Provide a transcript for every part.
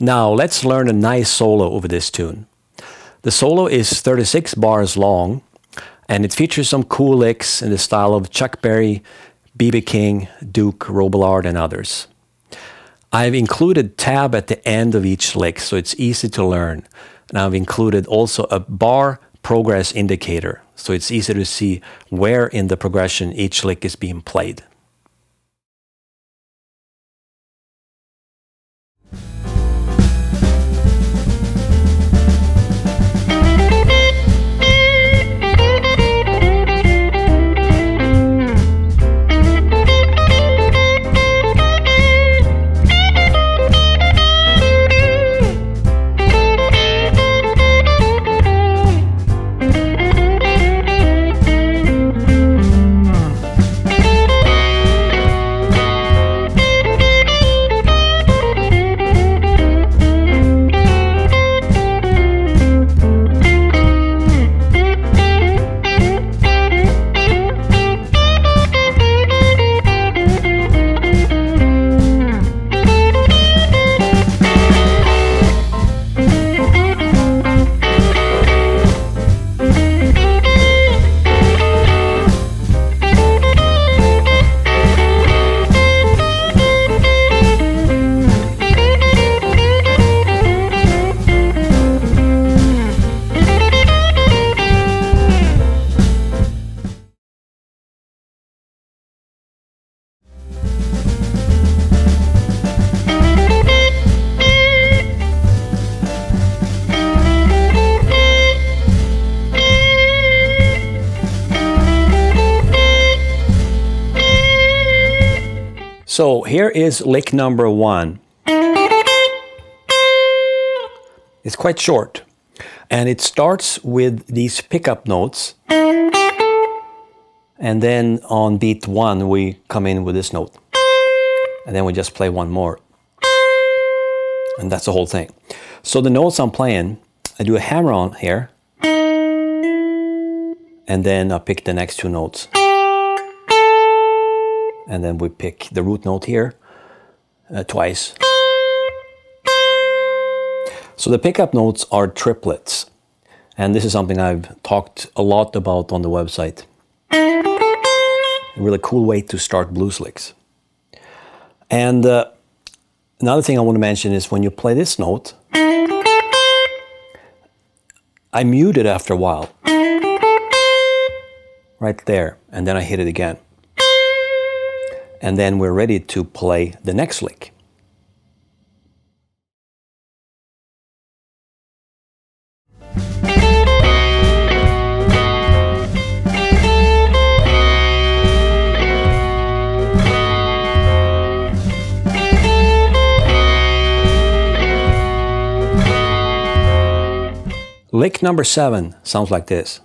Now let's learn a nice solo over this tune. The solo is 36 bars long, and it features some cool licks in the style of Chuck Berry, B.B. King, Duke, Robillard, and others. I've included tab at the end of each lick, so it's easy to learn. And I've included also a bar progress indicator, so it's easy to see where in the progression each lick is being played. So here is lick number 1. It's quite short, and it starts with these pickup notes, and then on beat 1 we come in with this note, and then we just play one more, and that's the whole thing. So the notes I'm playing, I do a hammer on here, and then I pick the next 2 notes. And then we pick the root note here twice. So the pickup notes are triplets. And this is something I've talked a lot about on the website. A really cool way to start blues licks. And another thing I want to mention is when you play this note, I mute it after a while. Right there. And then I hit it again. And then we're ready to play the next lick. Lick number 7 sounds like this.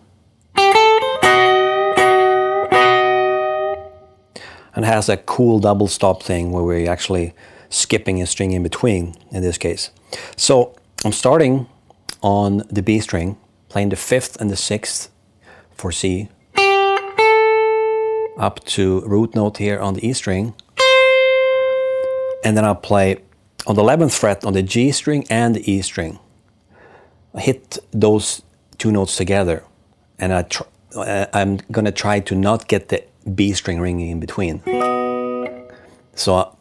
And has a cool double stop thing where we're actually skipping a string in between in this case. So I'm starting on the B string, playing the 5th and the 6th for C, up to root note here on the E string, and then I'll play on the 11th fret on the G string and the E string. I hit those 2 notes together, and I'm gonna try to not get the B string ringing in between. So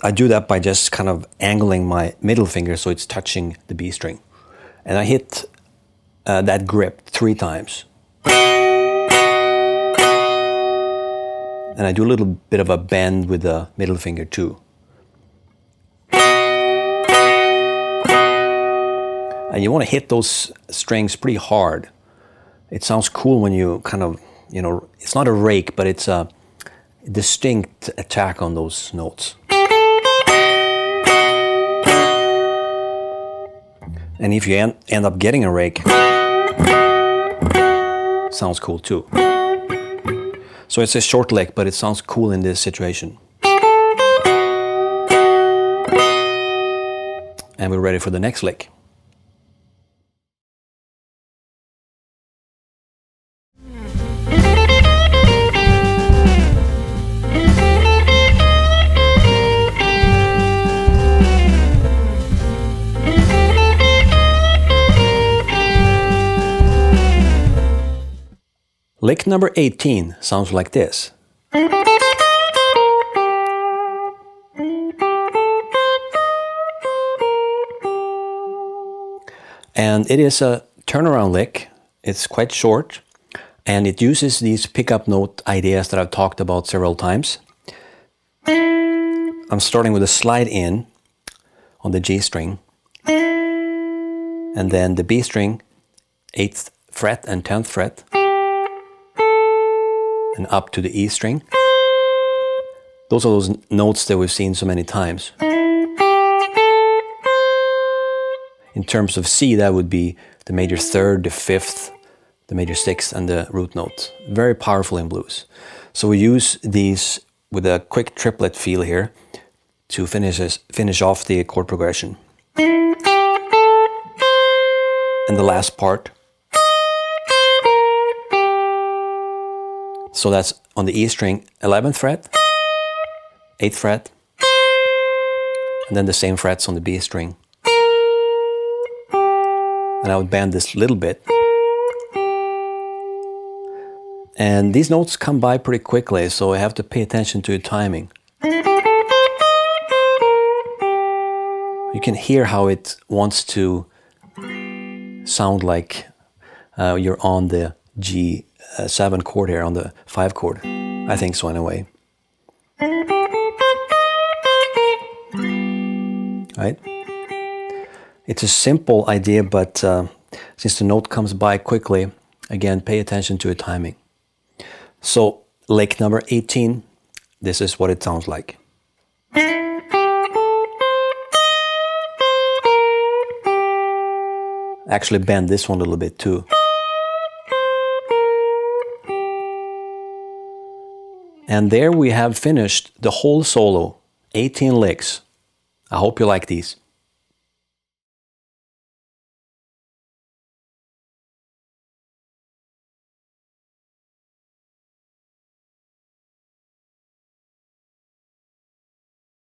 I do that by just kind of angling my middle finger so it's touching the B string. And I hit that grip 3 times. And I do a little bit of a bend with the middle finger too. And you want to hit those strings pretty hard. It sounds cool when you kind of, you know, it's not a rake, but it's a distinct attack on those notes. And if you end up getting a rake, sounds cool too. So it's a short lick, but it sounds cool in this situation. And we're ready for the next lick. Lick number 18 sounds like this. And it is a turnaround lick. It's quite short, and it uses these pickup note ideas that I've talked about several times. I'm starting with a slide in on the G string, and then the B string, 8th fret and 10th fret, and up to the E string. Those are those notes that we've seen so many times. In terms of C, that would be the major 3rd, the 5th, the major 6th, and the root note. Very powerful in blues. So we use these with a quick triplet feel here to finish off the chord progression. And the last part. So that's on the E string, 11th fret, 8th fret, and then the same frets on the B string. And I would bend this a little bit. And these notes come by pretty quickly, so I have to pay attention to the timing. You can hear how it wants to sound like you're on the G7 chord here, on the 5 chord. I think so anyway. Right? It's a simple idea, but since the note comes by quickly, again, pay attention to the timing. So, lick number 18, this is what it sounds like. Actually bend this one a little bit too. And there we have finished the whole solo, 18 licks. I hope you like these.